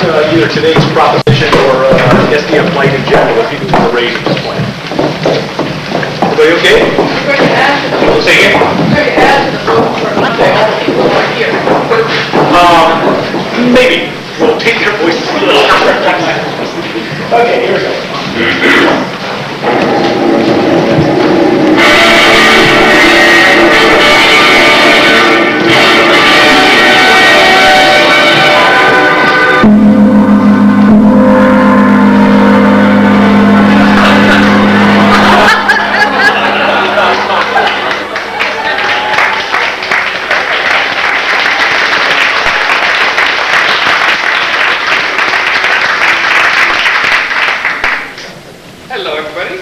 either today's proposition or SDF Light in general, if you do want to raise this plan. Everybody okay? We're going to add to the Say again? we're going to add to the vote for Monday, all the people who are here. Maybe. We'll take their voices a little. Okay, here we go. Hello, everybody.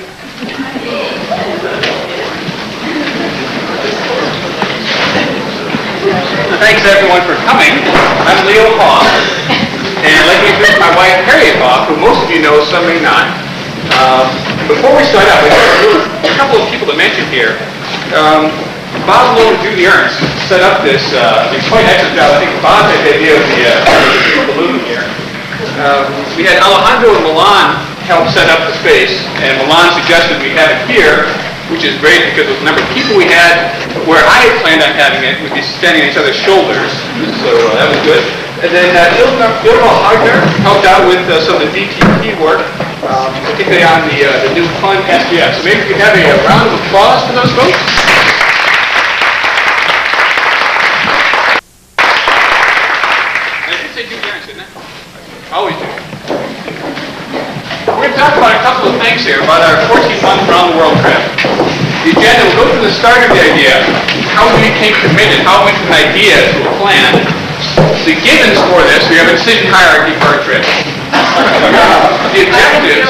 Thanks, everyone, for coming. I'm Leo Hoff, and let me introduce my wife, Harriet Hoff, who most of you know, some may not. Before we start out, we have a couple of people to mention here. Bob Lowe and Judy Ernst set up this quite excellent job. I think Bob had the idea of the balloon here. We had Alejandro and Milan help set up the space, and Milan suggested we have it here, which is great because with the number of people we had, where I had planned on having it, we'd be standing on each other's shoulders, so that was good. And then Ilma Hagner helped out with some of the DTP work, particularly on the new fun SDF. So maybe we could have a round of applause for those folks. I did say Judy Ernst, didn't I? Always do. We're going to talk about a couple of things here about our 14-month round-the-world trip. The agenda will go through the start of the idea, how we became committed, how we went from an idea to a plan. The givens for this, we have a decision hierarchy for our trip. The objectives,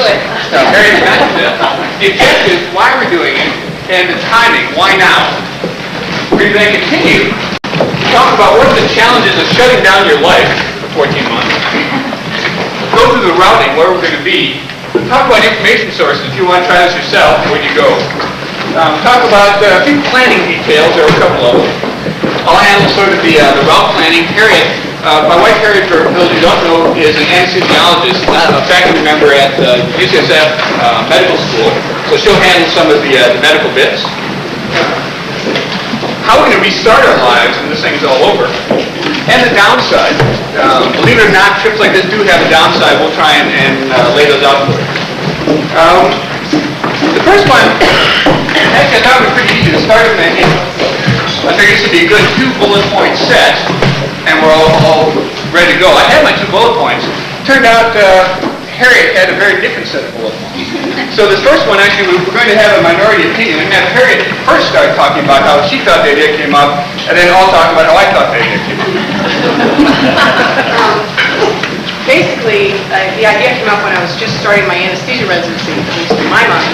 Harriet mentioned it, the objectives, why we're doing it, and the timing, why now. We're going to continue to talk about what are the challenges of shutting down your life for 14 months. Go through the routing, where we're going to be. Talk about information sources if you want to try this yourself, where you go. Talk about a few planning details, there are a couple of them. I'll handle sort of the route planning. Harriet, my wife Harriet, for those who don't know, is an anesthesiologist, a faculty member at UCSF Medical School, so she'll handle some of the medical bits. How we're going to restart our lives when this thing's all over. And the downside. Believe it or not, trips like this do have a downside. We'll try and lay those out for you. The first one, actually I thought it was pretty easy to start with. I figured this would be a good 2 bullet point set, and we're all ready to go. I had my 2 bullet points. Turned out Harriet had a very different set of bullet points. So this first one, actually, we're going to have a minority opinion and have Harriet first start talking about how she thought the idea came up, and then I'll talk about how I thought the idea came up. Basically, the idea came up when I was just starting my anesthesia residency, at least in my mind,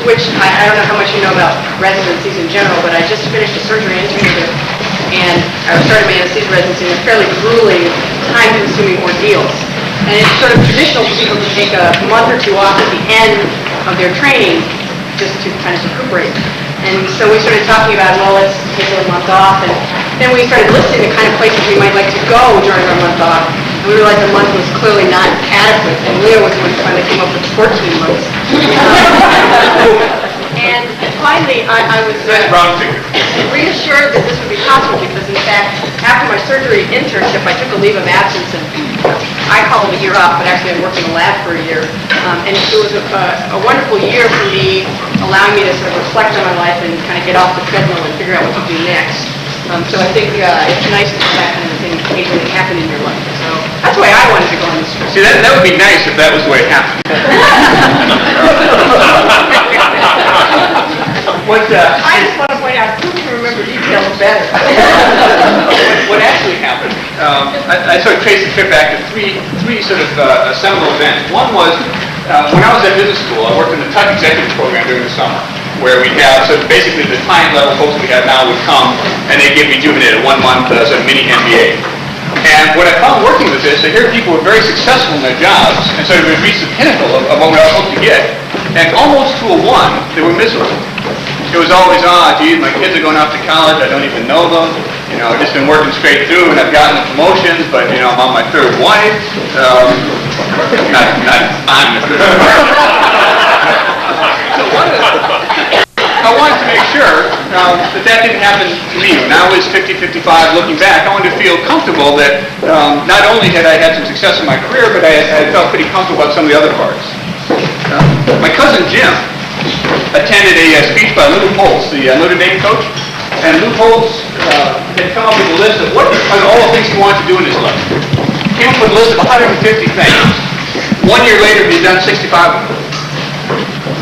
which I don't know how much you know about residencies in general, but I just finished a surgery internship, and I started my anesthesia residency in fairly grueling, time-consuming ordeals. And it's sort of traditional for people to take a month or 2 off at the end of their training just to kind of recuperate. And so we started talking about, well, let's take a month off. And then we started listing the kind of places we might like to go during our month off. And we realized a month was clearly not adequate. And Leo was the one who finally came up with 14 months. And finally, I was reassured that this would be possible because, in fact, after my surgery internship, I took a leave of absence and I call it a year off, but actually I worked in a lab for a year. And it was a wonderful year for me, allowing me to sort of reflect on my life and kind of get off the treadmill and figure out what to do next. So I think it's nice to come back and things occasionally happen in your life. So that's why I wanted to go on this trip. See, that would be nice if that was the way it happened. I just want to point out who can remember details better. What actually happened, I sort of traced the trip back to three sort of seminal events. One was when I was at business school, I worked in the Tuck Executive Program during the summer, where we'd have, so basically the client level folks that we have now would come and they'd get rejuvenated, 1 month sort of mini MBA. And what I found working with this, I hear people were very successful in their jobs and sort of reached the pinnacle of what we all hoped to get. And almost to a 1, they were miserable. It was always, geez, my kids are going off to college, I don't even know them. Just been working straight through, and I've gotten the promotions, but, I'm on my third wife. Not on the third wife. So I wanted to make sure that didn't happen to me. When I was 50, 55, looking back, I wanted to feel comfortable that not only had I had some success in my career, but I felt pretty comfortable about some of the other parts. My cousin Jim attended a speech by Lou Holtz, the Notre Dame coach, and Lou Holtz had come up with a list of what are all the things he wanted to do in his life. Came up with a list of 150 things. 1 year later, he'd done 65 of them.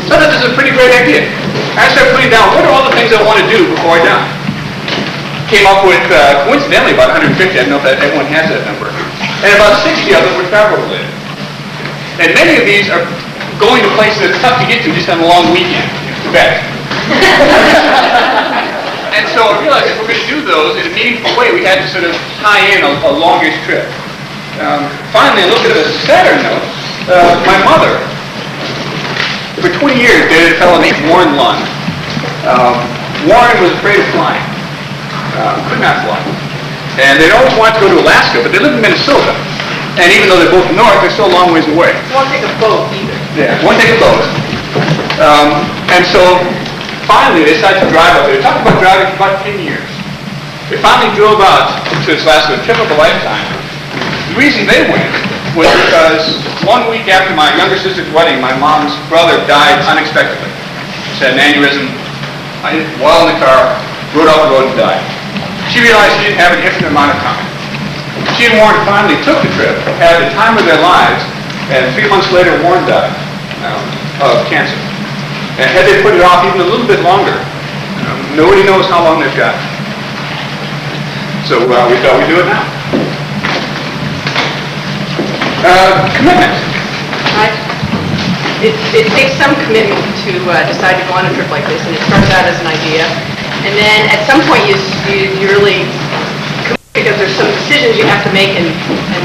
So I thought this is a pretty great idea. I started putting down, what are all the things I want to do before I die? Came up with, coincidentally, about 150. I don't know if everyone has that number. And about 60 of them were travel related. And many of these are going to places that are tough to get to just on a long weekend. Tibet. And so I realized if we're going to do those in a meaningful way, we had to sort of tie in a longish trip. Finally, a little bit of a sadder note, my mother, for 20 years, dated a fellow named Warren Lund. Warren was afraid of flying. Could not fly. And they'd always wanted to go to Alaska, but they lived in Minnesota. And even though they're both north, they're still a long ways away. Won't take a boat either. Yeah, won't take a boat. And so, finally, they decided to drive up there. They talked about driving for about 10 years. They finally drove out to Alaska, a trip of a lifetime. The reason they went was because 1 week after my younger sister's wedding, my mom's brother died unexpectedly. She had an aneurysm while in the car, rode off the road and died. She realized she didn't have an infinite amount of time. She and Warren finally took the trip, had the time of their lives, and 3 months later, Warren died of cancer. And had they put it off even a little bit longer, nobody knows how long they've got. So we thought we'd do it now. Commitment. It takes some commitment to decide to go on a trip like this, and it starts out as an idea, and then at some point you really commit because there's some decisions you have to make, and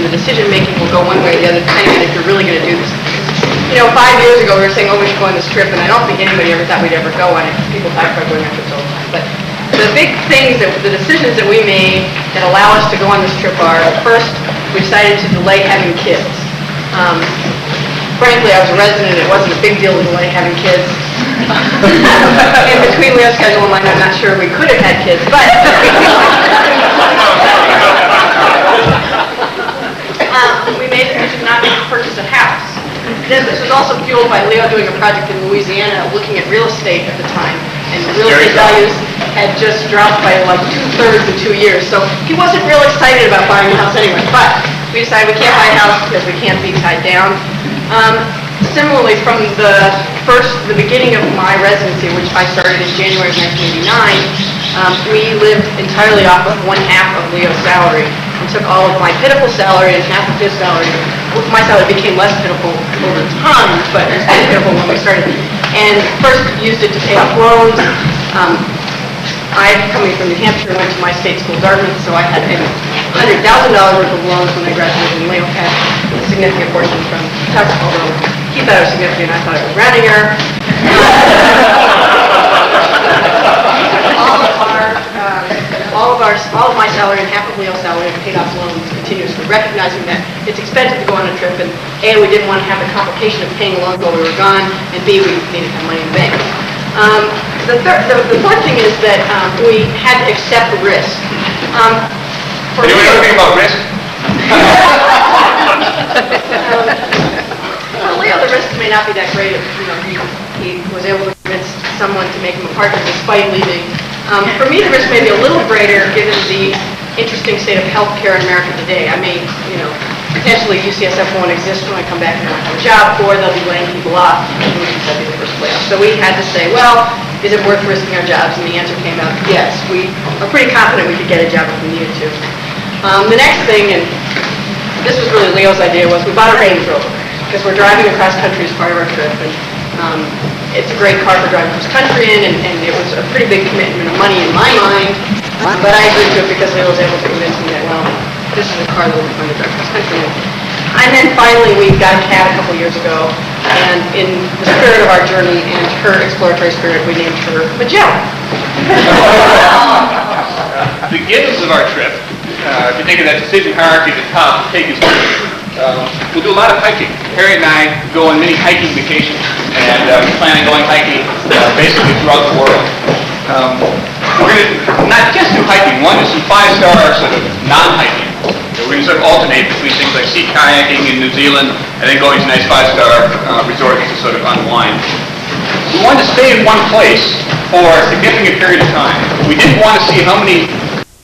the decision making will go one way or the other, depending on if you're really going to do this. 5 years ago we were saying, we should go on this trip, and I don't think anybody ever thought we'd ever go on it. People talk about going on trips all the time, but the big things, the decisions that we made that allow us to go on this trip are, first, we decided to delay having kids. Frankly, I was a resident, it wasn't a big deal to delay having kids. In between Leo's schedule and mine, I'm not sure we could have had kids, but we made the decision not to purchase a house. This was also fueled by Leo doing a project in Louisiana, looking at real estate at the time, and real estate values had just dropped by like 2/3 in 2 years, so he wasn't real excited about buying a house anyway, but we decided we can't buy a house because we can't be tied down. Similarly, from the beginning of my residency, which I started in January of 1989, we lived entirely off of 1/2 of Leo's salary and took all of my pitiful salary and half of his salary. My salary became less pitiful over time, but it was still pitiful when we started. And first used it to pay off loans. I, coming from New Hampshire, went to my state school, Dartmouth, so I had $100,000 worth of loans when I graduated, and Leo had a significant portion from Tuck, although he thought it was significant, I thought it was rounding error. All of my salary and half of Leo's salary had paid off loans continuously, recognizing that it's expensive to go on a trip, and A, we didn't want to have the complication of paying loans while we were gone, and B, we needed to have money in the bank. The third thing is that we had to accept risk. Do you know anything about risk? For Leo, the risk may not be that great. He was able to convince someone to make him a partner despite leaving. For me, the risk may be a little greater given the interesting state of healthcare in America today. I mean, potentially UCSF won't exist when I come back and I have a job, or they'll be laying people off. That'd be the first layoff. So we had to say, well, is it worth risking our jobs? And the answer came out, yes. We are pretty confident we could get a job if we needed to. The next thing, and this was really Leo's idea, was we bought a Range Rover because we're driving across country as part of our trip, and it's a great car for driving cross country in, and it was a pretty big commitment of money in my mind, but I agreed to it because Leo was able to convince me that, well, this is a car that we're going to drive cross country in. And then finally, we got a cat a couple years ago, and in the spirit of our journey and her exploratory spirit, we named her Magellan. the givens of our trip, if you think of that decision hierarchy at the top, take is we'll do a lot of hiking. Harry and I go on many hiking vacations, and we plan on going hiking basically throughout the world. We're going to not just do hiking. One is some 5-star sort of non-hiking. So we're going to sort of alternate between things like sea kayaking in New Zealand and then going to nice 5-star resorts to sort of unwind. We wanted to stay in one place for a significant period of time. We didn't want to see how many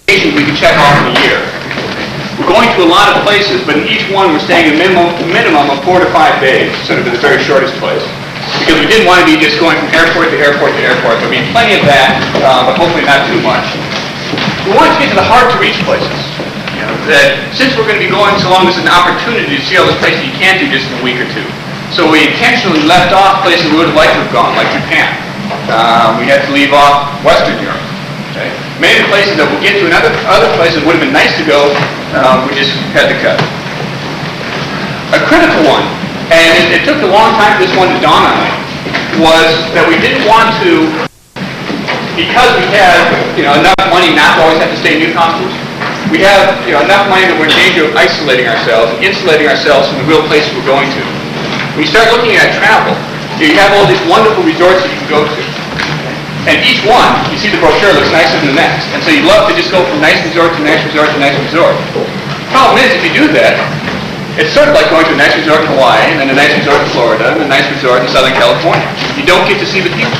vacations we could check off in a year. We're going to a lot of places, but in each one we're staying a minimum of 4 to 5 days, sort of in the very shortest place. Because we didn't want to be just going from airport to airport to airport. There'll be plenty of that, but hopefully not too much. We wanted to get to the hard-to-reach places. You know, that since we're going to be going so long, this is an opportunity to see all those places you can't do just in a week or two. So we intentionally left off places we would have liked to have gone, like Japan. We had to leave off Western Europe. Okay? Many of the places that we'll get to in other places would have been nice to go, we just had to cut. A critical one, and it took a long time for this one to dawn on me, was that we didn't want to, because we had enough money not to always have to stay in youth hostels, we have enough money that we're in danger of isolating ourselves and insulating ourselves from the real places we're going to. When you start looking at travel, you have all these wonderful resorts that you can go to. And each one, you see the brochure looks nicer than the next. And so you'd love to just go from nice resort to nice resort to nice resort. Problem is, if you do that, it's sort of like going to a nice resort in Hawaii, and then a nice resort in Florida, and a nice resort in Southern California. You don't get to see the people.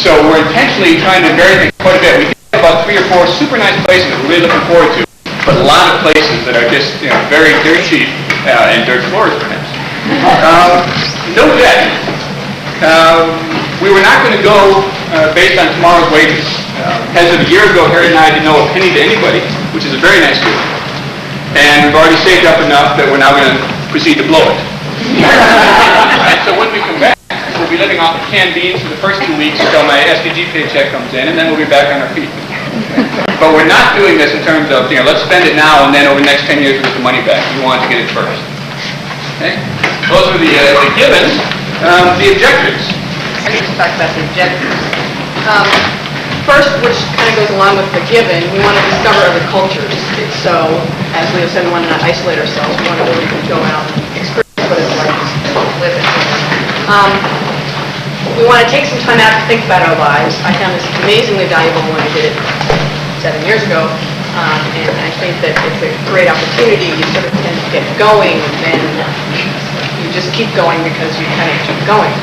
So we're intentionally trying to vary things quite a bit. We have about 3 or 4 super nice places that we're really looking forward to, but a lot of places that are just very dirt cheap and dirt floors perhaps. Note that we were not going to go based on tomorrow's wages. As of a year ago, Harry and I didn't owe a penny to anybody, which is a very nice feeling. And we've already saved up enough that we're now going to proceed to blow it. And so when we come back, we'll be living off of canned beans for the first 2 weeks until my SDG paycheck comes in, and then we'll be back on our feet. But we're not doing this in terms of, let's spend it now, and then over the next 10 years we'll get the money back. We want to get it first. Okay? Those are the givens. The objectives. I need to talk about the objectives. First, which kind of goes along with the given, we want to discover other cultures. So, as Leo said, we want to not isolate ourselves. We want to really go out and experience what it's like to live it. We want to take some time out to think about our lives. I found this amazingly valuable when I did it 7 years ago. And I think that it's a great opportunity. You sort of tend to get going, and you just keep going because you kind of keep going.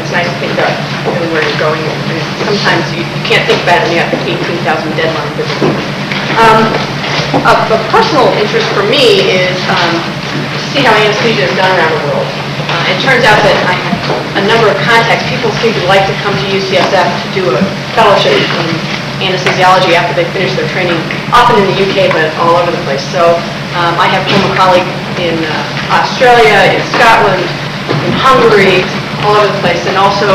It's nice to think about really where you're going. And sometimes you can't think about it when you have 18,000 deadlines. A personal interest for me is to see how anesthesia is done around the world. It turns out that I have a number of contacts. People seem to like to come to UCSF to do a fellowship in anesthesiology after they finish their training, often in the UK, but all over the place. So I have former colleagues in Australia, in Scotland, in Hungary, all over the place, and also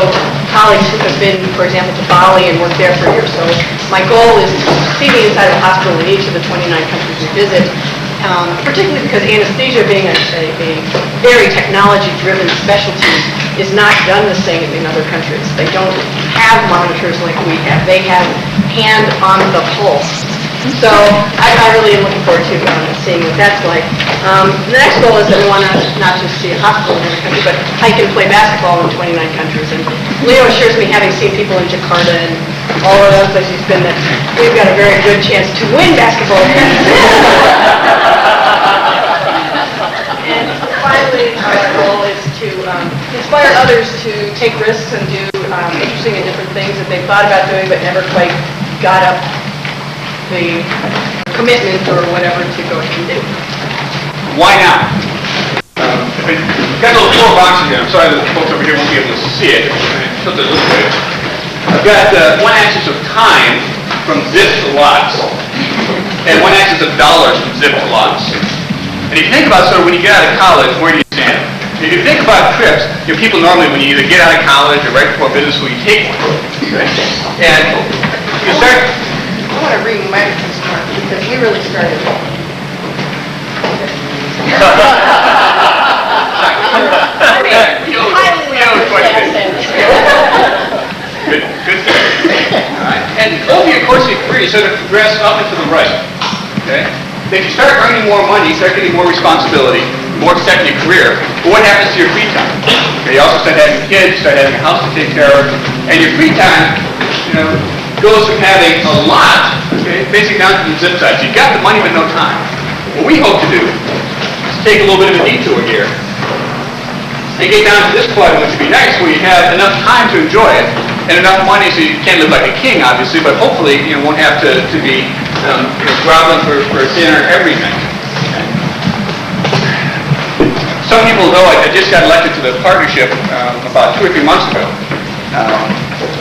colleagues who have been, for example, to Bali and worked there for years. So my goal is to see the inside of the hospital in each of the 29 countries we visit, particularly because anesthesia, being a very technology-driven specialty, is not done the same in other countries. They don't have monitors like we have. They have hand on the pulse. So I really am looking forward to seeing what that's like. The next goal is that we want to not just see a hospital in every country, but hike and play basketball in 29 countries. And Leo assures me, having seen people in Jakarta and all of those places he's been, that we've got a very good chance to win basketball games. And finally, our goal is to inspire others to take risks and do interesting and different things that they've thought about doing but never quite got up the commitment or whatever to go ahead and do. Why now? I've got a little floor box here. I'm sorry that the folks over here won't be able to see it. Tilt it a little bit. I've got one axis of time from zips to lots, and one axis of dollars from zip to lots. And if you think about sort of when you get out of college, where do you stand? If you think about trips, people normally, when you either get out of college or right before business school, you take one. Right? And you start. I want to read my start because we really started. Good. Good. All right. And over your course of your career, you sort of progress up and to the right. Okay? If you start earning more money, you start getting more responsibility, more set in your career, but what happens to your free time? Okay, you also start having kids, start having a house to take care of, and your free time, goes from having a lot, okay, basically down to the zip ties. You got the money but no time. What we hope to do is take a little bit of a detour here and get down to this point, which would be nice, where you have enough time to enjoy it and enough money so you can't live like a king, obviously, but hopefully you won't have to be groveling for dinner every night. Some people, though, I just got elected to the partnership about 2 or 3 months ago,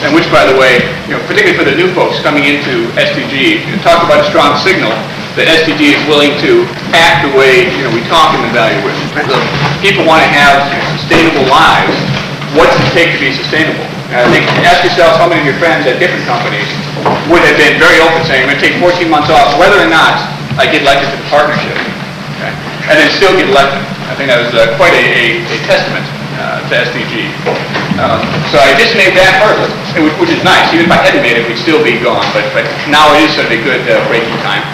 and which, by the way, particularly for the new folks coming into STG, talk about a strong signal that STG is willing to act the way we talk in the value with. So people want to have sustainable lives. What's it take to be sustainable? And I think ask yourself how many of your friends at different companies would have been very open, saying, I'm going to take 14 months off, whether or not I get elected to the partnership, okay? And then still get elected. I think that was quite a testament to STG. So I just made that hurdle, which is nice. Even if I hadn't made it, we'd still be gone. But now it is sort of a good breaking time.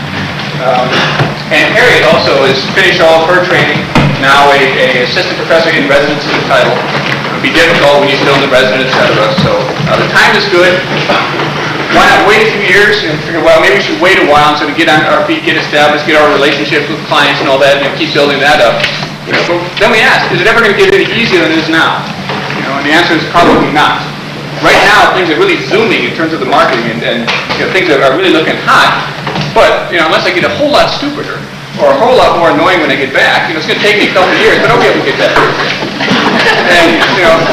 And Harriet also has finished all of her training. Now a assistant professor in residence is the title. It would be difficult when you're still in the residence, etc. So the time is good. Why not wait a few years and figure, well, maybe we should wait a while and sort of get on our feet, get established, get our relationships with clients and all that, and keep building that up. But then we ask, is it ever going to get any easier than it is now? And the answer is probably not. Right now, things are really zooming in terms of the marketing, and things are really looking hot. But unless I get a whole lot stupider or a whole lot more annoying when I get back, it's going to take me a couple of years, but I'll be able to get that. And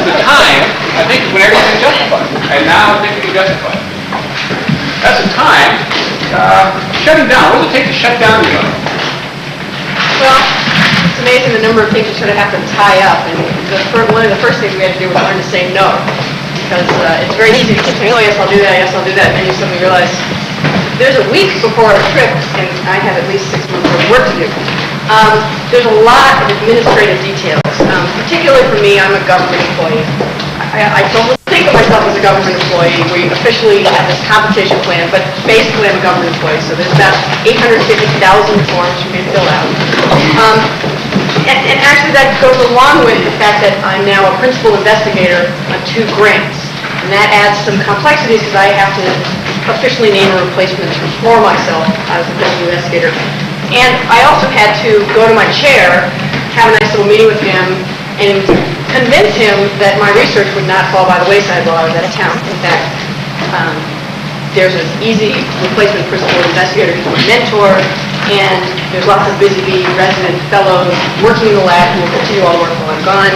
the time, I think, when everything's justified, and now I think we can justify it. That's the time. Shutting down. What does it take to shut down the unit? Well, it's amazing the number of things you sort of have to tie up. And one of the first things we had to do was learn to say no. Because it's very easy to say, oh, yes, I'll do that, yes, I'll do that. And then you suddenly realize there's a week before a trip, and I have at least 6 months of work to do. There's a lot of administrative details. Particularly for me, I'm a government employee. I don't think of myself as a government employee. We officially have this compensation plan, but basically I'm a government employee. So there's about 850,000 forms for me to fill out. And actually that goes along with the fact that I'm now a principal investigator on 2 grants. And that adds some complexities because I have to officially name a replacement for myself as a principal investigator. And I also had to go to my chair, have a nice little meeting with him, and convince him that my research would not fall by the wayside while I was out of town. In fact, there's an easy replacement principal investigator who's my mentor, and there's lots of busy bee resident fellows working in the lab who will continue all the work while I'm gone.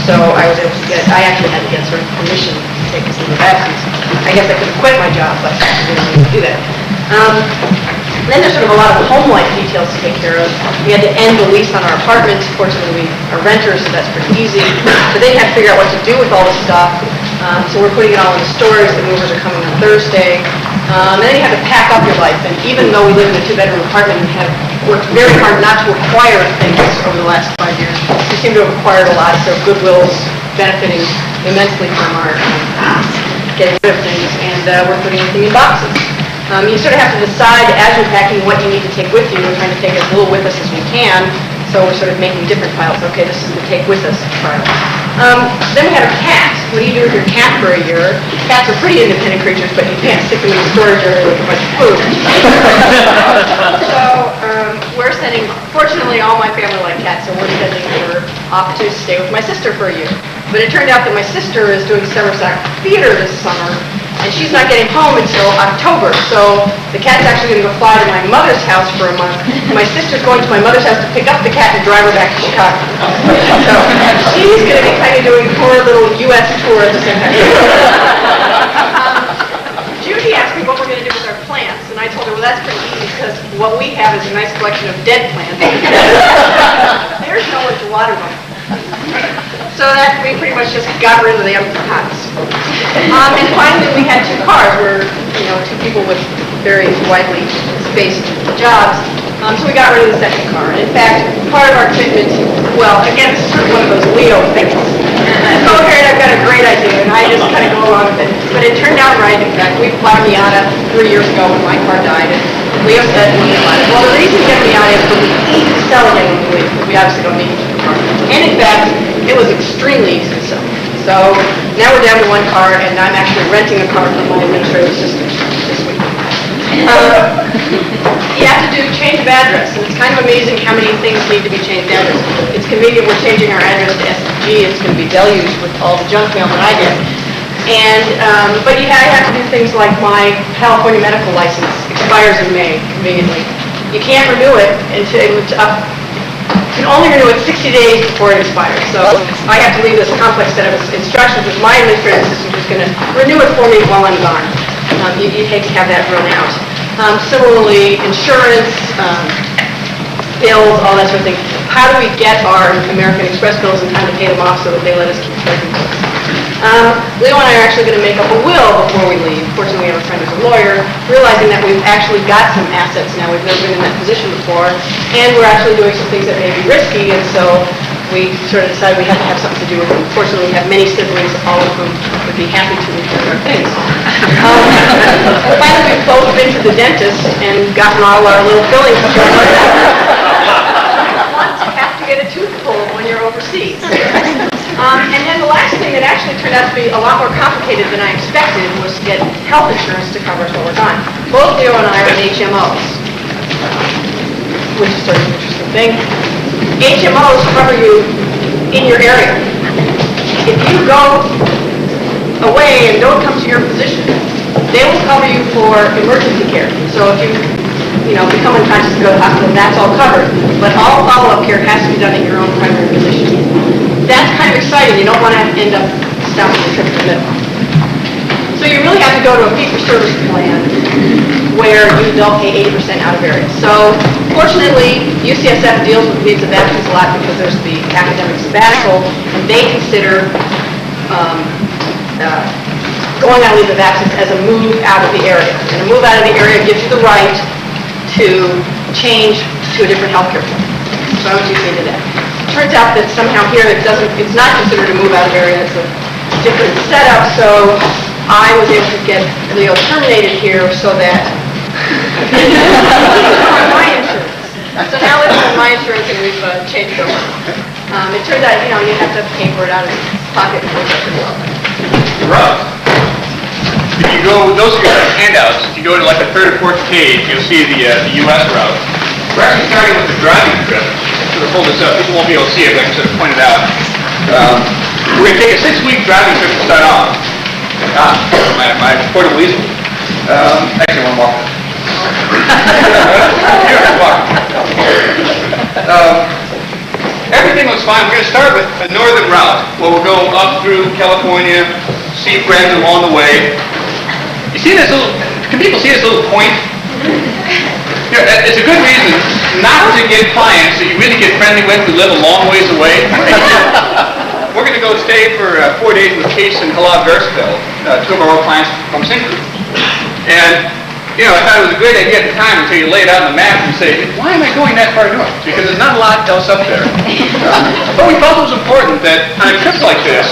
So I was able to I actually had to get sort of permission to take this leave of absence. I guess I could have quit my job, but I didn't need to do that. Then there's sort of a lot of home life details to take care of. We had to end the lease on our apartment. Fortunately, we are renters, so that's pretty easy. But then you have to figure out what to do with all this stuff. So we're putting it all into storage. The movers are coming on Thursday. And then you have to pack up your life. And even though we live in a 2-bedroom apartment and have worked very hard not to acquire things over the last 5 years, we seem to have acquired a lot. So Goodwill's benefiting immensely from our getting rid of things. And we're putting everything in boxes. You sort of have to decide as you're packing what you need to take with you. We're trying to take as little with us as we can, so we're sort of making different piles. Okay, this is the take with us pile. Then we had our cats. What do you do with your cat for a year? Cats are pretty independent creatures, but you can't stick them in a storage area with a bunch of food. So we're sending, fortunately all my family like cats, so we're sending her off to stay with my sister for a year. But it turned out that my sister is doing Summer Stock Theater this summer, and she's not getting home until October. So the cat's actually going to go fly to my mother's house for a month. My sister's going to my mother's house to pick up the cat and drive her back to Chicago. So she's going to be kind of doing her little U.S. tour at the same time. Judy asked me what we're going to do with our plants, and I told her, well, that's pretty easy because what we have is a nice collection of dead plants. There's nowhere to water them. So that we pretty much just got rid of the empty pots. And finally, we had 2 cars. We're 2 people with very widely spaced jobs. So we got rid of the second car. And in fact, part of our commitment, well, again, this is sort of one of those Leo things. over here and I've got a great idea, and I just kind of go along with it. But it turned out right. In fact, we bought a Miata 3 years ago when my car died, and Leo said when we bought it, well, the reason we got a Miata is because it's easy to sell again when we leave, because we obviously don't need each other car. And in fact, it was extremely easy to sell. So now we're down to one car, and I'm actually renting a car from my administrative assistant this week. You have to do change of address, and it's kind of amazing how many things need to be changed address. It's convenient we're changing our address to SFG. It's going to be deluged with all the junk mail that I get. And, but I have to do things like my California medical license expires in May, conveniently. You can't renew it until it's up. You can only renew it 60 days before it expires. So I have to leave this complex set of instructions with my administrative assistant who's going to renew it for me while I'm gone. You hate to have that run out. Similarly, insurance, bills, all that sort of thing. How do we get our American Express bills in time to pay them off so that they let us keep charging bills? Leo and I are actually going to make up a will before we leave. Fortunately, we have a friend who's a lawyer, realizing that we've actually got some assets now. We've never been in that position before, and we're actually doing some things that may be risky, and so we sort of decided we had to have something to do with it. Fortunately, we have many siblings, all of whom would be happy to return our things. Finally, we've both been to the dentist and gotten all our little fillings. Once you have to get a tooth pulled when you're overseas. And then the last thing that actually turned out to be a lot more complicated than I expected was to get health insurance to cover us while we're gone. Both Leo and I are in HMOs, which is sort of an interesting thing. HMOs cover you in your area. If you go away and don't come to your position, they will cover you for emergency care. So if you become unconscious and go to the hospital, that's all covered. But all follow-up care has to be done at your own primary position. That's kind of exciting. You don't want to end up stopping the trip in the middle. So you really have to go to a fee-for-service plan where they'll pay 80% out of area. So fortunately, UCSF deals with leaves of absence a lot because there's the academic sabbatical, and they consider going on leave of absence as a move out of the area. And a move out of the area gives you the right to change to a different healthcare plan. So I was using into that. Turns out that somehow here it's not considered a move out of area, it's a different setup, so I was able to get Leo terminated here so that my insurance. So now it's on my insurance and we've changed it over. It turns out, you have to pay for it out of your pocket and work pretty well. Route. If you go, those of you have handouts, if you go to like the third or fourth page, you'll see the U.S. route. We're actually starting with the driving trip. Sort of hold this up. People won't be able to see it, but I can sort of point it out. We're going to take a 6-week driving trip to start off. My portable easel. Actually, one more. Everything looks fine. We're going to start with a northern route, where we'll go up through California, see friends along the way. You see this little? Can people see this little point? It's a good reason not to get clients that you really get friendly with who live a long ways away. We're going to go stay for 4 days with Case and Halab Gerstville, 2 of our old clients from Syncruise. And, I thought it was a great idea at the time until you lay it out on the map and say, why am I going that far north? Because there's not a lot else up there. But we felt it was important that on a trip like this,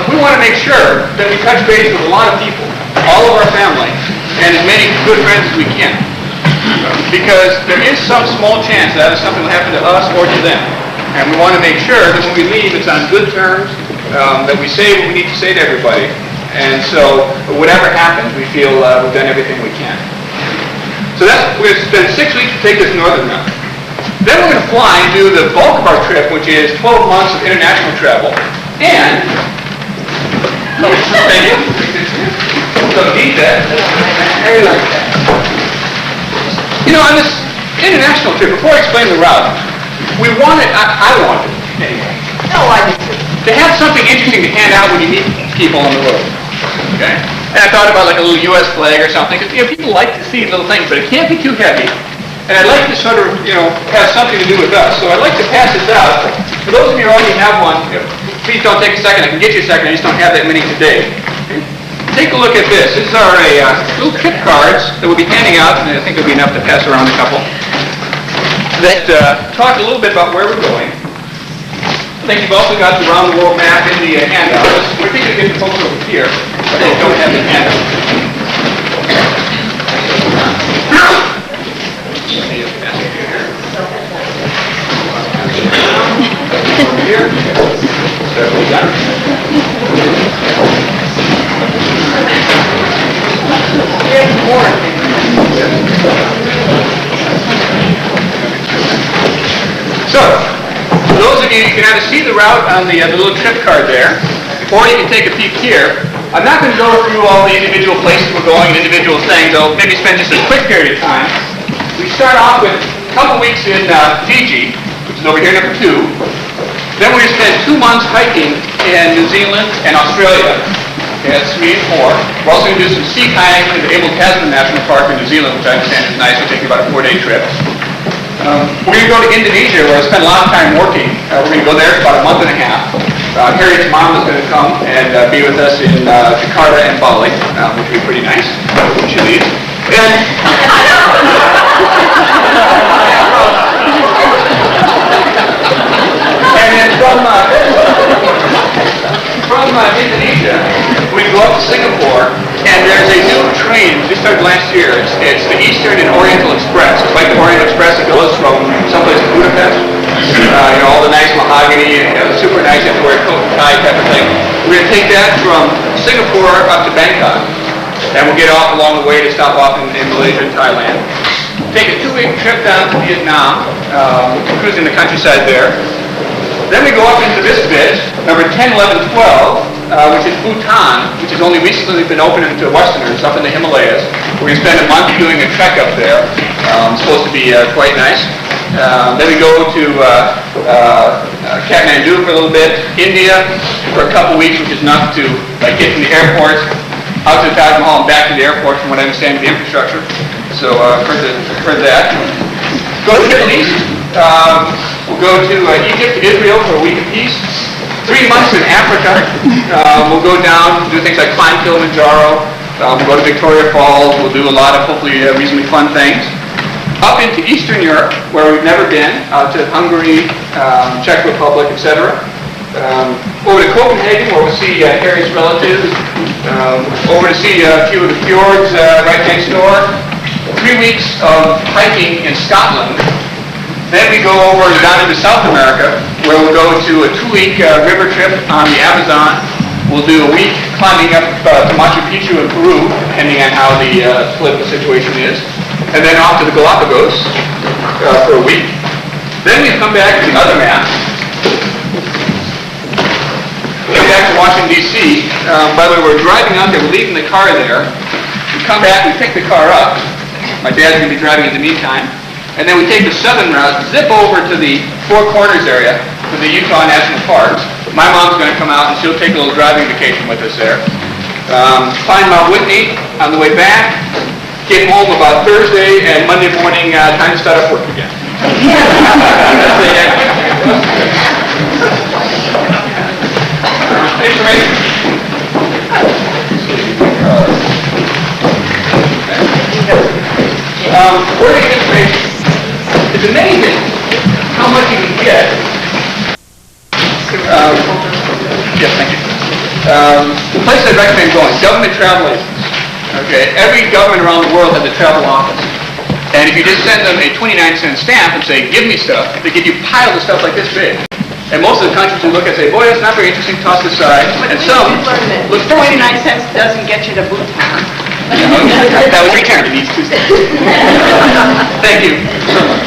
we want to make sure that we touch base with a lot of people, all of our family, and as many good friends as we can. Because there is some small chance that something will happen to us or to them. And we want to make sure that when we leave, it's on good terms, that we say what we need to say to everybody. And so, whatever happens, we feel we've done everything we can. So we're going to spend 6 weeks to take this northern route. Then we're going to fly and do the bulk of our trip, which is 12 months of international travel. And, thank you. So need that. On this international trip, before I explain the route, we wanted, I wanted, anyway. No, I did too. To have something interesting to hand out when you meet people on the road. Okay? And I thought about like a little U.S. flag or something, because people like to see little things, but it can't be too heavy. And I'd like to sort of, have something to do with us. So I'd like to pass this out. For those of you who already have one, please don't take a second. I can get you a second. I just don't have that many today. Take a look at this. This is our little trip cards that we'll be handing out, and I think there'll be enough to pass around a couple, that talk a little bit about where we're going. think you've also got the round the world map in the handout. We're thinking of getting the folks over here, but they don't have the handout. Here. So, for those of you, you can either see the route on the little trip card there, or you can take a peek here. I'm not going to go through all the individual places we're going, individual things. I'll maybe spend just a quick period of time. We start off with a couple weeks in Fiji, which is over here, number 2. Then we're going to spend 2 months hiking in New Zealand and Australia. Okay, that's 3 and 4. We're also going to do some sea kayaking at Abel Tasman National Park in New Zealand, which I understand is nice. It'll take you about a 4-day trip. We're going to go to Indonesia, where I spent a lot of time working. We're going to go there for about a month and a half. Harriet's mom is going to come and be with us in Jakarta and Bali, which will be pretty nice when she leaves. And then from Indonesia, we go up to Singapore, and there's a new train, just started last year. It's the Eastern and Oriental Express. It's like the Oriental Express that goes from someplace in Budapest. All the nice mahogany, super nice, you have to wear a coat and tie type of thing. We're going to take that from Singapore up to Bangkok. And we'll get off along the way to stop off in Malaysia and Thailand. Take a 2-week trip down to Vietnam, cruising the countryside there. Then we go up into this bit, number 10, 11, 12, which is Bhutan, which has only recently been opened to Westerners up in the Himalayas. We're going to spend a month doing a trek up there. It's supposed to be quite nice. Then we go to Kathmandu for a little bit, India for a couple weeks, which is enough to get from the airport out to the Taj Mahal and back to the airport, from what I understand of the infrastructure. So for that. Go to the Middle East. We'll go to Egypt, Israel for a week apiece. 3 months in Africa. We'll go down, do things like climb Kilimanjaro. We'll go to Victoria Falls. We'll do a lot of hopefully reasonably fun things. Up into Eastern Europe, where we've never been, to Hungary, Czech Republic, etc. Over to Copenhagen, where we'll see Harry's relatives. Over to see a few of the fjords right next door. 3 weeks of hiking in Scotland. Then we go over down into South America, where we'll go to a 2-week river trip on the Amazon. We'll do a week climbing up to Machu Picchu in Peru, depending on how the political situation is. And then off to the Galapagos for a week. Then we come back to the other map. Come back to Washington, D.C. By the way, we're driving out there, we're leaving the car there. We come back, we pick the car up. My dad's going to be driving in the meantime. And then we take the southern route, zip over to the Four Corners area for the Utah National Parks. My mom's going to come out and she'll take a little driving vacation with us there. Find Mount Whitney on the way back. Get home about Thursday, and Monday morning, time to start up work again. Information. Where to get information? It's amazing how much you can get. Yes, thank you. The place I'd recommend going, government travel agents. Okay, every government around the world has a travel office. And if you just send them a 29-cent stamp and say, give me stuff, they give you piles of stuff like this big. And most of the countries who look at it say, boy, that's not very interesting, toss it aside. And some look 29 cents doesn't get you to Bhutan. That was returned in each Tuesday. Thank you so much.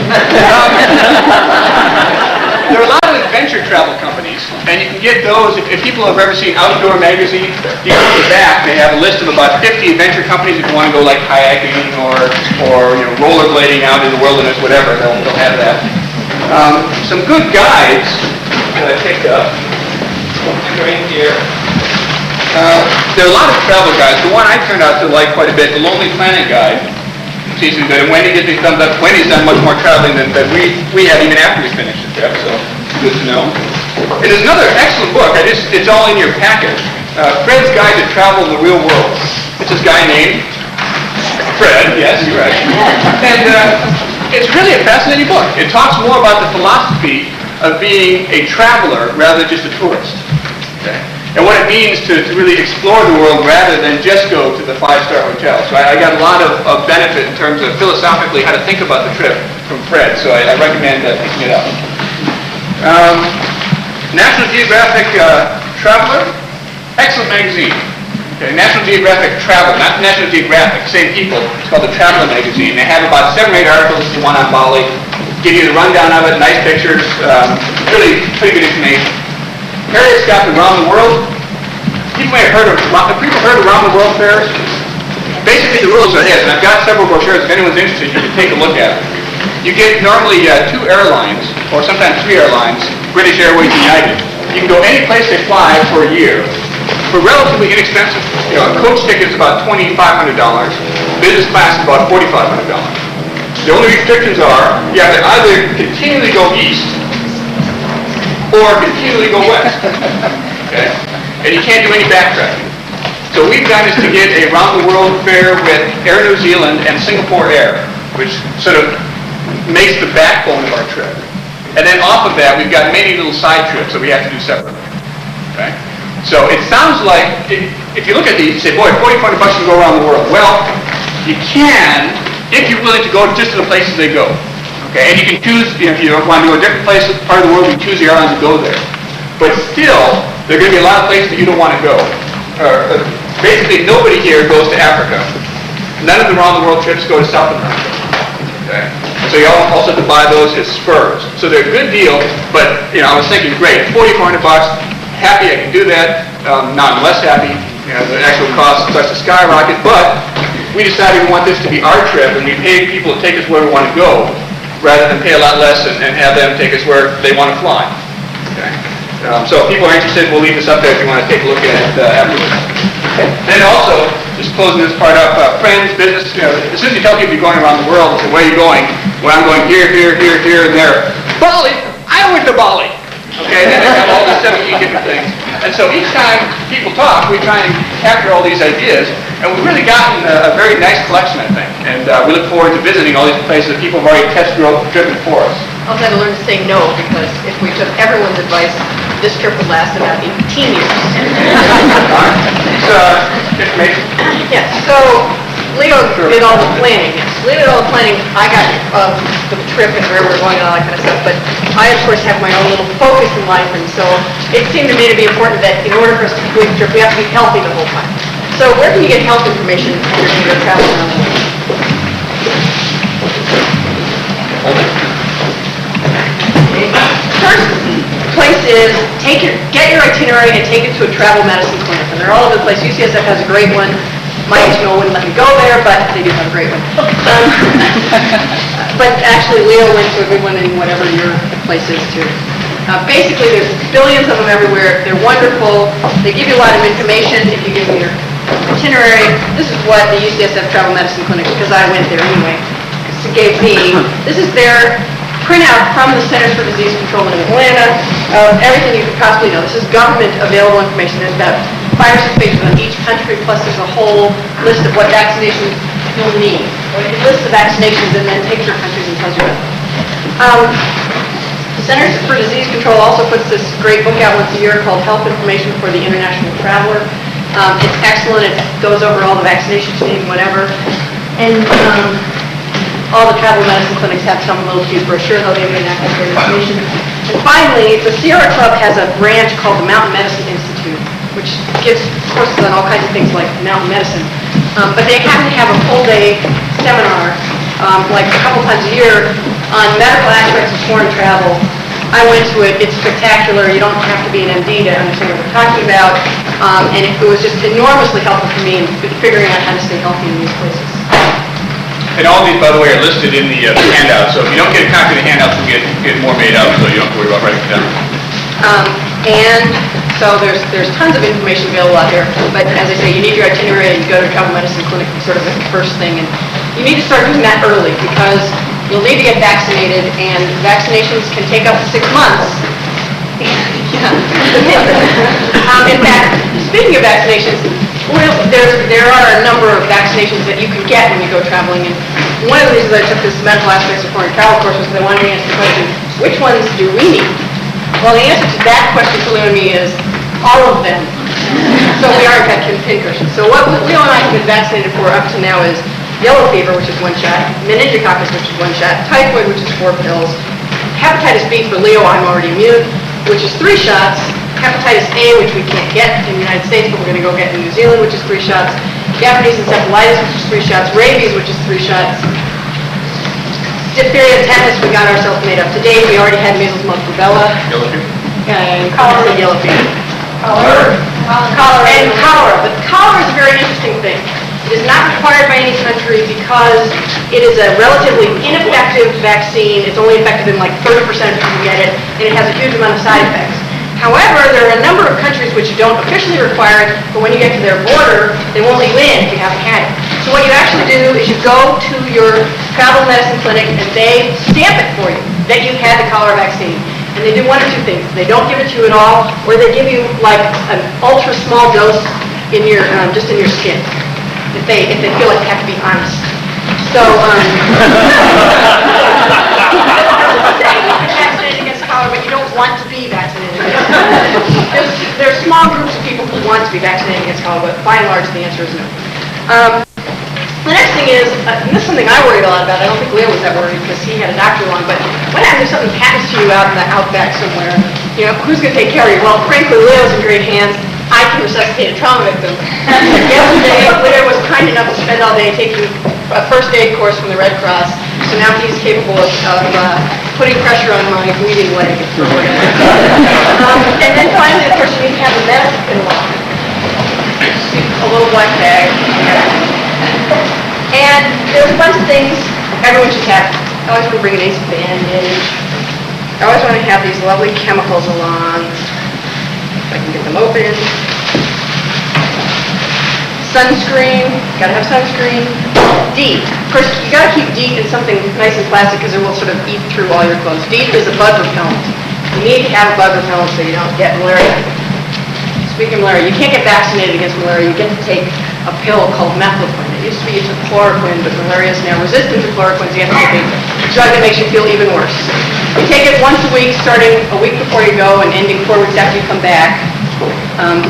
There are a lot of adventure travel companies, and you can get those, if people have ever seen Outdoor Magazine, you go to the back, they have a list of about 50 adventure companies if you want to go like kayaking or rollerblading out in the wilderness, whatever, they'll have that. Some good guides that I picked up right here. There are a lot of travel guides. The one I turned out to like quite a bit, the Lonely Planet Guide. It's easily good. And Wendy gives me thumbs up. Wendy's done much more traveling than we have even after we finished the trip, so good to know. And there's another excellent book. It's all in your packet. Fred's Guide to Travel in the Real World. It's this guy named Fred. Yes, you're right. And it's really a fascinating book. It talks more about the philosophy of being a traveler rather than just a tourist. Okay? And what it means to really explore the world rather than just go to the five-star hotel. So I got a lot of benefit in terms of philosophically how to think about the trip from Fred, so I recommend picking it up. National Geographic Traveler, excellent magazine. Okay, National Geographic Travel, not National Geographic, same people. It's called the Traveler magazine. They have about 7 or 8 articles, the one on Bali. Give you the rundown of it, nice pictures, really pretty good information. Harriet Scott Around the World. People may have heard of Around the World fairs. Basically, the rules are this, and I've got several brochures. If anyone's interested, you can take a look at it. You get normally 2 airlines, or sometimes 3 airlines, British Airways, United. You can go any place they fly for a year for relatively inexpensive. You know, a coach ticket is about $2,500. Business class is about $4,500. The only restrictions are you have to either continually go east or continually go west. Okay? And you can't do any backtracking. So we've done is to get a round-the-world fare with Air New Zealand and Singapore Air, which sort of makes the backbone of our trip. And then off of that, we've got many little side trips that we have to do separately. Okay? So it sounds like, if you look at these, you say, boy, $4,400 to go around the world. Well, you can, if you're willing to go just to the places they go. Okay? And you can choose, if you want to go to a different place, part of the world, you can choose the airlines to go there. But still, there are going to be a lot of places that you don't want to go. Basically, nobody here goes to Africa. None of the round-the-world trips go to South America. Okay? So you also have to buy those as spurs. So they're a good deal, but I was thinking, great, $4,400, happy I can do that. Now I'm less happy. The actual cost starts to skyrocket, but we decided we want this to be our trip, and we pay people to take us where we want to go, rather than pay a lot less and have them take us where they want to fly. Okay? So if people are interested, we'll leave this up there if you want to take a look at it afterwards. Then also, just closing this part up, friends, business, as soon as you tell people you're going around the world, they say, where are you going? Well, I'm going here, here, here, here, and there. Bali! I went to Bali! Okay, then they have all these 17 different things. And so each time people talk, we try and capture all these ideas, and we've really gotten a very nice collection, I think. And we look forward to visiting all these places that people have already test-driven for us. Also had to learn to say no, because if we took everyone's advice, this trip would last about 18 years. It's information. Yes, so Leo did all the planning. Yes, Leo did all the planning. I got the trip and where we're going and all that kind of stuff, but I, of course, have my own little focus in life, and so it seemed to me to be important that in order for us to complete the trip, we have to be healthy the whole time. So where can you get health information when you're going to go travel around the world? First place is get your itinerary and take it to a travel medicine clinic. And they're all over the place. UCSF has a great one. My HMO wouldn't let me go there, but they do have a great one. But actually, Leo went to a good one in whatever your place is too. Basically, there's billions of them everywhere. They're wonderful. They give you a lot of information if you give them your itinerary. This is what the UCSF Travel Medicine Clinic, because I went there anyway, gave me. This is their printout from the Centers for Disease Control in Atlanta of everything you could possibly know. This is government available information. There's about 5 or 6 pages on each country, plus there's a whole list of what vaccinations you'll need. Or it lists the vaccinations and then takes your countries and tells you about them. The Centers for Disease Control also puts this great book out once a year called Health Information for the International Traveler. It's excellent. It goes over all the vaccinations you need and whatever. And all the travel medicine clinics have some little cute brochure, they'll give you an access to information. And finally, the Sierra Club has a branch called the Mountain Medicine Institute, which gives courses on all kinds of things like mountain medicine. But they happen to have a full-day seminar, like a couple times a year, on medical aspects of foreign travel. I went to it. It's spectacular. You don't have to be an MD to understand what we're talking about. And it was just enormously helpful for me in figuring out how to stay healthy in these places. And all these, by the way, are listed in the handout. So if you don't get a copy of the handout, we'll get more made up, so you don't have to worry about writing it down. And so there's tons of information available out there. But as I say, you need your itinerary and you go to a travel medicine clinic sort of the first thing. And you need to start doing that early because you'll need to get vaccinated, and vaccinations can take up to 6 months. In fact, speaking of vaccinations, there are a number of vaccinations that you can get when you go traveling. And one of the reasons I took this medical aspects of foreign travel course was because I wanted to answer the question, which ones do we need? Well, the answer to that question for Leo and me is all of them. So we are in fact pincushion. So what Leo and I have been vaccinated for up to now is yellow fever, which is 1 shot, meningococcus, which is 1 shot, typhoid, which is 4 pills, hepatitis B for Leo, I'm already immune, which is 3 shots, hepatitis A, which we can't get in the United States, but we're going to go get in New Zealand, which is 3 shots, Japanese encephalitis, which is 3 shots, rabies, which is 3 shots, diphtheria, tetanus, we got ourselves made up to date. We already had measles, mumps, rubella, Yellow fever? and cholera, yellow fever. Cholera. And cholera. But cholera is a very interesting thing. It is not required by any country because it is a relatively ineffective vaccine. It's only effective in like 30% of people get it, and it has a huge amount of side effects. However, there are a number of countries which don't officially require it, but when you get to their border, they won't let you in if you haven't had it. So what you actually do is you go to your travel medicine clinic and they stamp it for you that you've had the cholera vaccine. And they do one of 2 things. They don't give it to you at all, or they give you like an ultra small dose in your just in your skin. If they feel like they have to be honest. So vaccinated against cholera, but you don't want to be vaccinated against cholera. There are small groups of people who want to be vaccinated against cholera, but by and large the answer is no. The next thing is, and this is something I worried a lot about. I don't think Leo was that worried because he had a doctor along, but what happens if something happens to you out in the outback somewhere? You know, who's going to take care of you? Well, frankly, Leo's in great hands. I can resuscitate a trauma victim. Yesterday, Leo was kind enough to spend all day taking a first aid course from the Red Cross, so now he's capable of putting pressure on my bleeding leg. And then finally, of course, you need to have a medical kit along. A little black bag. And there's a bunch of things everyone should have. I always want to bring an ace bandage. I always want to have these lovely chemicals along. If I can get them open. Sunscreen. Gotta have sunscreen. DEET. Of course, you gotta keep DEET in something nice and plastic because it will sort of eat through all your clothes. DEET is a bug repellent. You need to have a bug repellent so you don't get malaria. Speaking of malaria, you can't get vaccinated against malaria. You get to take a pill called mefloquine. It used to be you took chloroquine, but malaria is now resistant to chloroquine, so you have to take a drug that makes you feel even worse. You take it once a week, starting a week before you go and ending 4 weeks after you come back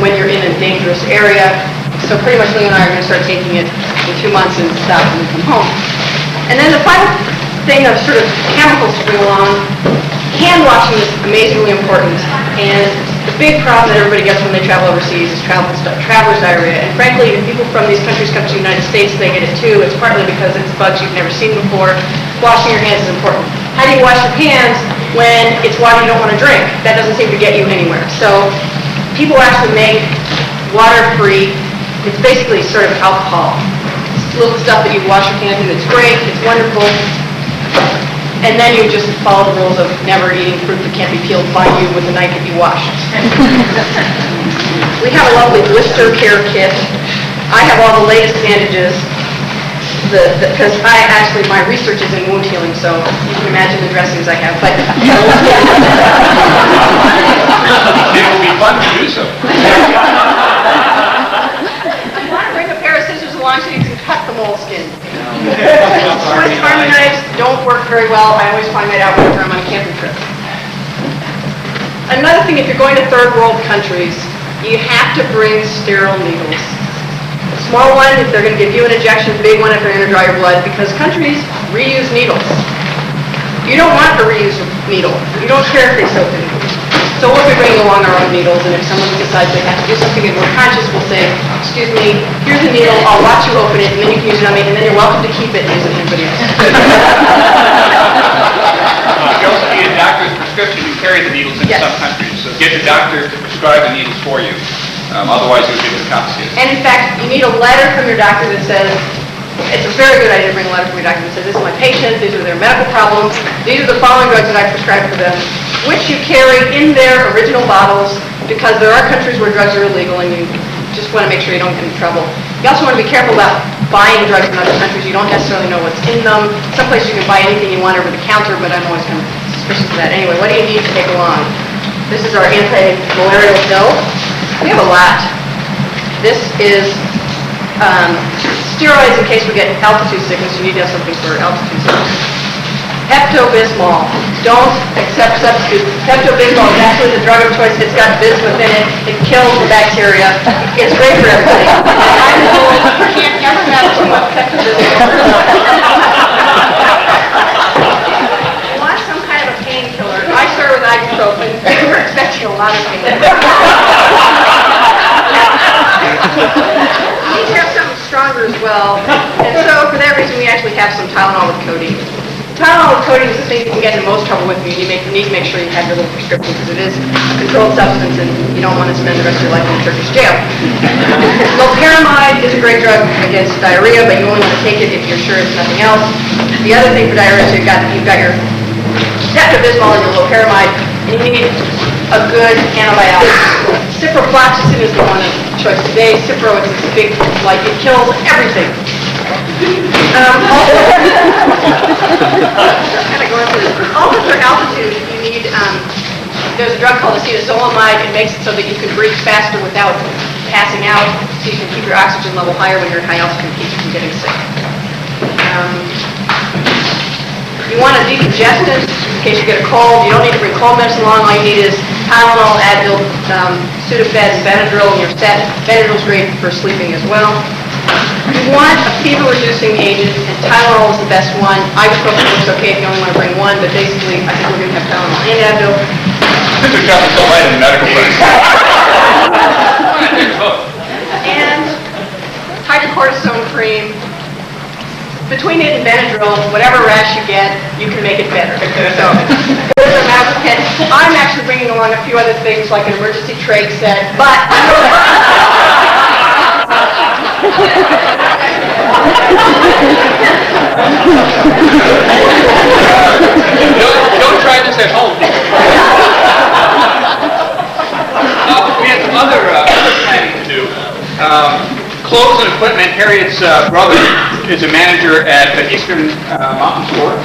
when you're in a dangerous area. So pretty much Leo and I are going to start taking it in 2 months and stop when we come home. And then the final thing of sort of chemicals to bring along, hand washing is amazingly important. And the big problem that everybody gets when they travel overseas is traveler's diarrhea. And frankly, if people from these countries come to the United States, they get it too. It's partly because it's bugs you've never seen before. Washing your hands is important. How do you wash your hands when it's water you don't want to drink? That doesn't seem to get you anywhere. So people actually make water-free. It's basically sort of alcohol. It's little stuff that you wash your hands with. It's great. It's wonderful. And then you just follow the rules of never eating fruit that can't be peeled by you with the knife that you washed. We have a lovely blister care kit. I have all the latest bandages because my research is in wound healing, so you can imagine the dressings I have. But It will be fun to do so. I want to bring a pair of scissors along so you can cut the moleskin. Swiss Army knives don't work very well. I always find that out whenever I'm on a camping trip. Another thing, if you're going to third world countries, you have to bring sterile needles. A small one if they're going to give you an injection, big one if they're going to draw your blood, because countries reuse needles. You don't want a reused needle. You don't care if they soak the needle. So we'll be bringing along our own needles, and if someone decides they have to do something and we're conscious, we'll say, excuse me, here's a needle, I'll watch you open it, and then you can use it on me, and then you're welcome to keep it and use it on anybody else. You also need a doctor's prescription to carry the needles in Yes. some countries. So get your doctor to prescribe the needles for you. Otherwise, you'll get confiscated. And in fact, you need a letter from your doctor that says, it's a very good idea to bring a letter from your doctor that says, this is my patient, these are their medical problems, these are the following drugs that I prescribed for them, which you carry in their original bottles, because there are countries where drugs are illegal and you just want to make sure you don't get in trouble. You also want to be careful about buying drugs in other countries. You don't necessarily know what's in them. Some places you can buy anything you want over the counter, but I'm always kind of suspicious of that. Anyway, what do you need to take along? This is our anti-malarial pill. We have a lot. This is steroids in case we get altitude sickness. You need to have something for altitude sickness. Pepto-Bismol. Don't accept substitutes. Pepto-Bismol is actually the drug of choice. It's got bismuth in it. It kills the bacteria. It's great for everybody. I'm told you can't ever have too much Pepto-Bismol. You want some kind of a painkiller. I start with ibuprofen. We're expecting a lot of pain. You need to have something stronger as well. And so for that reason, we actually have some Tylenol with codeine. Tylenol with codeine is the thing you can get in the most trouble with. You need to make sure you have your little prescription because it is a controlled substance and you don't want to spend the rest of your life in Turkish jail. Loperamide is a great drug against diarrhea, but you only want to take it if you're sure it's nothing else. The other thing for diarrhea is you've got your Pepto-Bismol and your loperamide, and you need a good antibiotic. Ciprofloxacin is the one of choice today. Cipro is this big, it kills everything. Also for altitude, you need, there's a drug called acetazolamide. It makes it so that you can breathe faster without passing out, so you can keep your oxygen level higher when you're at high altitude, keep you from getting sick. You want a decongestant in case you get a cold. You don't need to bring cold medicine along. All you need is Tylenol, Advil, Sudafed, Benadryl, and you're set. Benadryl's great for sleeping as well. You want a fever-reducing agent, and Tylenol is the best one. Ibuprofen looks okay if you only want to bring one, but basically, I think we're going to have Tylenol and Advil. Mr. Chuck's so right in the medical place. And hydrocortisone cream. Between it and Benadryl, whatever rash you get, you can make it better. So, I'm actually bringing along a few other things like an emergency trach set, but don't try this at home. We have some other planning to do. Clothes and equipment. Harriet's brother is a manager at the Eastern Mountain Sports,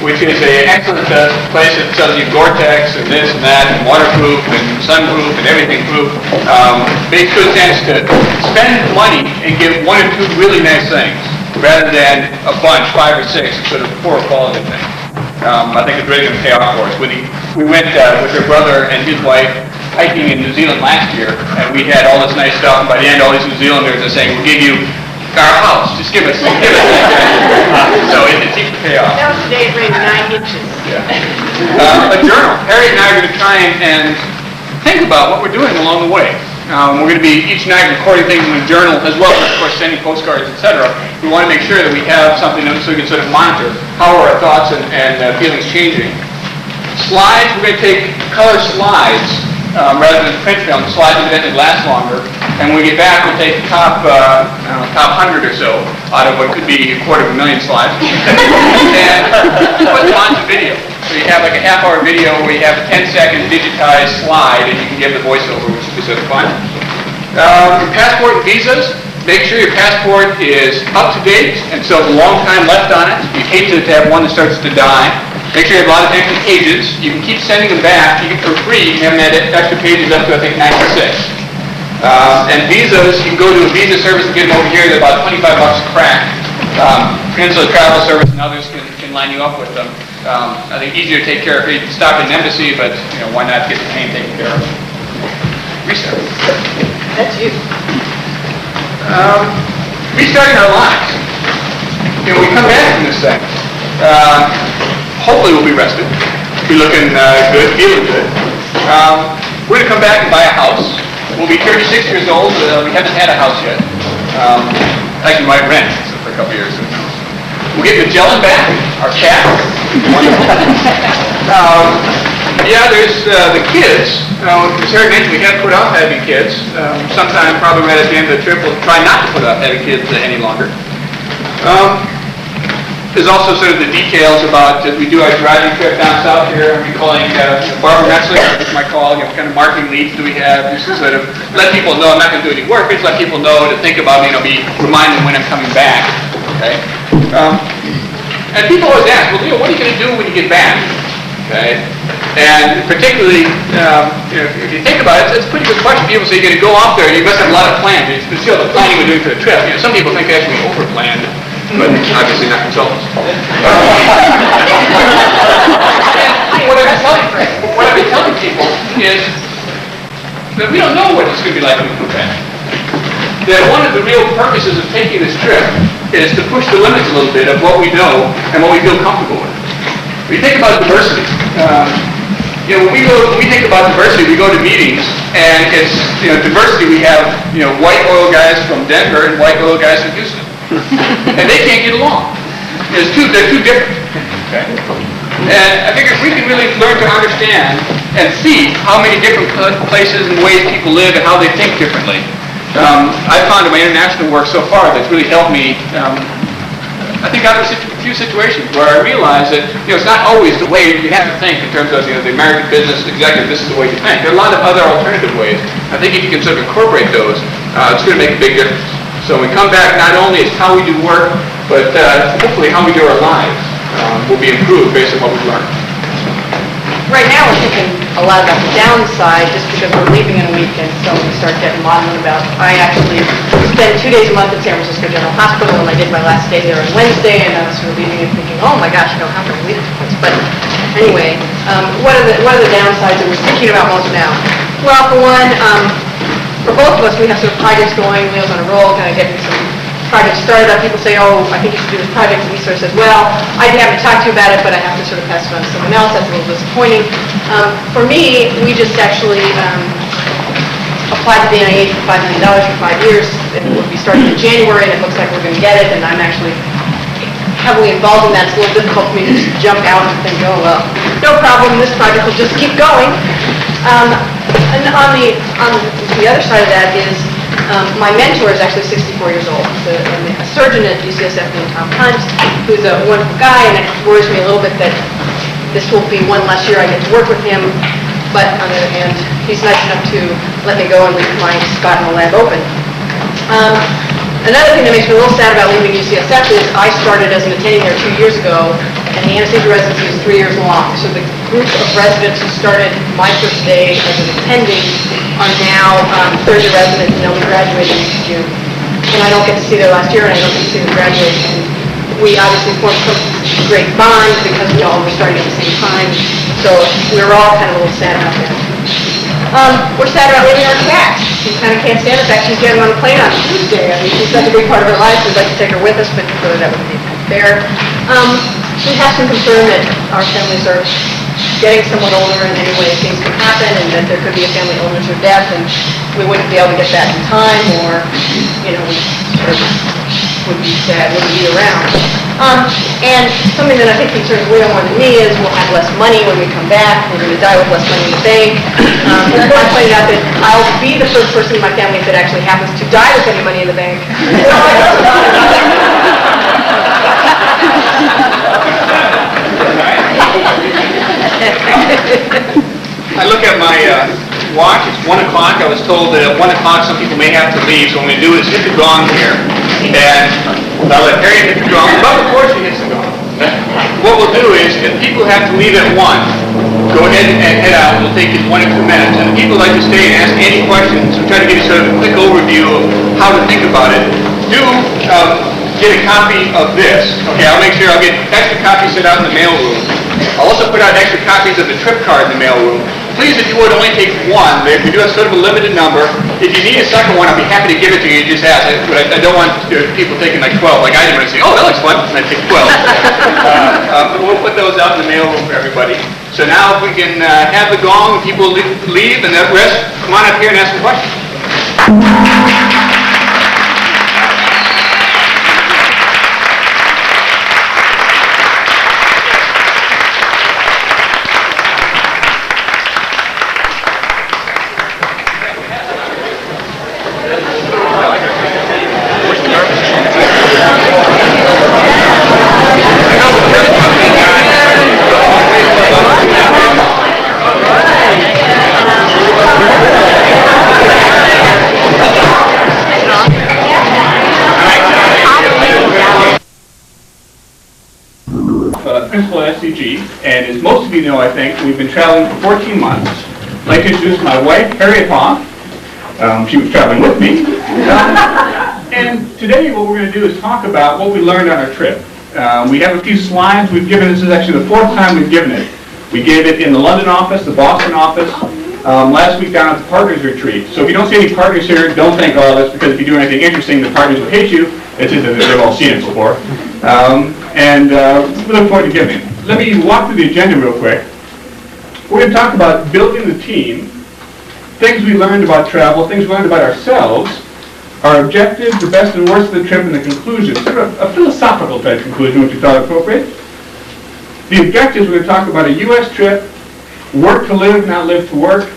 which is an excellent place that sells you Gore-Tex and this and that, and waterproof and sunproof and everything proof. Makes good sense to spend money and get one or two really nice things rather than a bunch, 5 or 6, sort of poor quality things. I think it's really going to pay off for us. We went with her brother and his wife hiking in New Zealand last year, and we had all this nice stuff, and by the end all these New Zealanders are saying, we'll give you our house, just give us. So it seems to pay off. that was the day it rained 9 inches. Yeah. A journal. Harriet and I are going to try and think about what we're doing along the way. We're going to be each night recording things in the journal, as well as, of course, sending postcards, etc. We want to make sure that we have something so we can sort of monitor how are our thoughts and feelings changing. Slides, we're going to take color slides rather than print film. The slides evidently last longer. And when we get back, we'll take the top 100 or so out of what could be 250,000 slides and put them onto video. So you have like a half-hour video where you have a 10-second digitized slide and you can give the voiceover, which will be sort of fun. Your passport and visas, make sure your passport is up to date and so there's a long time left on it. You hate to have one that starts to die. Make sure you have a lot of extra pages. You can keep sending them back. You can, for free, you can have extra pages up to, I think, 96. And visas, you can go to a visa service and get them over here. They're about $25 a crack. Peninsula Travel Service and others can line you up with them. I think easier to take care of. You can stop at an embassy, but why not get the pain taken care of? Reset. That's you. Restarting our lives. We come back from this thing. Hopefully we'll be rested. Be looking good, feeling good. We're going to come back and buy a house. We'll be 36 years old. We haven't had a house yet. Actually, we might rent for a couple years. We'll get Magellan back, our cat. Wonderful. There's the kids. As Harry mentioned, we have put off having kids. Sometime, probably right at the end of the trip, we'll try not to put off having kids any longer. There's also sort of the details about, as we do our driving trip down south here, I'll be calling Barbara Metzler, which my call, what kind of marketing leads do we have, just to sort of let people know I'm not going to do any work, just let people know to think about me, remind them when I'm coming back, okay? And people always ask, well, what are you going to do when you get back, okay? And particularly, if you think about it, it's a pretty good question. People say you're going to go off there, and you must have a lot of plans. You can see all the planning we're doing for the trip. Some people think actually we over-planned. but obviously not consultants. What I've been telling people is that we don't know what it's going to be like when we come back. That one of the real purposes of taking this trip is to push the limits a little bit of what we know and what we feel comfortable with. When you think about diversity, when we think about diversity, we go to meetings, and it's, diversity, we have, white oil guys from Denver and white oil guys from Houston. And they can't get along. They're too different. Okay? And I figure if we can really learn to understand and see how many different places and ways people live and how they think differently, I've found in my international work so far that's really helped me, I think, out of a few situations where I realize that it's not always the way you have to think in terms of the American business executive. This is the way you think. There are a lot of other alternative ways. I think if you can sort of incorporate those, it's going to make a big difference. So when we come back, not only is how we do work, but hopefully how we do our lives will be improved based on what we've learned. Right now, we're thinking a lot about the downside, just because we're leaving in a week, and so we start getting modeling about. I actually spend 2 days a month at San Francisco General Hospital, and I did my last day there on Wednesday, and I was sort of leaving and thinking, oh my gosh, how can I leave this place? But anyway, what are the downsides that we're thinking about most now? Well, for one, for both of us, we have sort of projects going, wheels on a roll, kind of getting some project started up. People say, oh, I think you should do this project, and we sort of said, well, I haven't talked to you about it, but I have to sort of pass it on to someone else. That's a little disappointing. For me, we just actually applied to the NIH for $5 million for 5 years. It will be starting in January, and it looks like we're going to get it, and I'm actually heavily involved in that. It's a little difficult for me to just jump out and think, oh, well, no problem, this project will just keep going. And on the other side of that is, my mentor is actually 64 years old. He's a surgeon at UCSF named Tom Hunt, who's a wonderful guy, and it worries me a little bit that this will be one less year I get to work with him. But on the other hand, he's nice enough to let me go and leave my spot in the lab open. Another thing that makes me a little sad about leaving UCSF is I started as an attending there 2 years ago, and the anesthesia residency is 3 years long. So the group of residents who started my first day as an attending are now third-year residents, and they'll be graduating next June. And I don't get to see their last year, and I don't get to see them graduate. And we obviously formed some great bonds because we all were starting at the same time. So we were all kind of a little sad about that. We're sad about leaving our cat. She kind of can't stand the fact she's getting on a plane on Tuesday. I mean, she's such a big part of her life. We'd like to take her with us, but clearly that wouldn't be fair. We have some concern that our families are getting somewhat older, and anyway, things can happen, and that there could be a family illness or death, and we wouldn't be able to get that in time, or, we sort of would be sad, wouldn't be around. And something that I think concerns Leo more than me is we'll have less money when we come back. We're going to die with less money in the bank. I pointed out that I'll be the first person in my family that actually happens to die with any money in the bank. I look at my watch, it's 1 o'clock. I was told that at 1 o'clock some people may have to leave, so what I'm going to do is hit the gong here, and I'll let Harriet hit the gong, but before she hits the gong, what we'll do is, if people have to leave at 1, go ahead and head out. It'll take you 1 or 2 minutes, and if people like to stay and ask any questions, we'll try to give you sort of a quick overview of how to think about it. Do get a copy of this. Okay, I'll make sure I'll get extra copies sent out in the mail room. I'll also put out extra copies of the trip card in the mail room. Please, if you would, only take 1. But if we do have sort of a limited number, if you need a second one, I'll be happy to give it to you. Just ask. But I don't want people taking like 12, like I did when I say, oh, that looks fun, and I take 12. But we'll put those out in the mail room for everybody. So now if we can have the gong, people leave, and the rest, come on up here and ask some questions. Principal at SCG, and as most of you know, I think, we've been traveling for 14 months. I'd like to introduce my wife, Harriet Hong. She was traveling with me. And today what we're going to do is talk about what we learned on our trip. We have a few slides we've given. This is actually the fourth time we've given it. We gave it in the London office, the Boston office, last week down at the Partners Retreat. So if you don't see any partners here, don't think, oh, that's because if you do anything interesting, the partners will hate you. It's just that they've all seen it before. We look forward to giving it. Let me walk through the agenda real quick. We're going to talk about building the team, things we learned about travel, things we learned about ourselves, our objectives, the best and worst of the trip, and the conclusion. Sort of a philosophical type conclusion, which we thought appropriate. The objectives, we're going to talk about a U.S. trip, work to live, not live to work,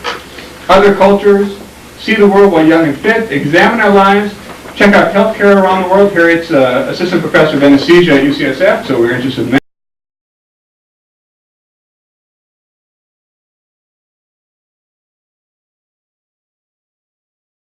other cultures, see the world while young and fit, examine our lives, check out healthcare around the world. Harriet's assistant professor of anesthesia at UCSF, so we're interested in that.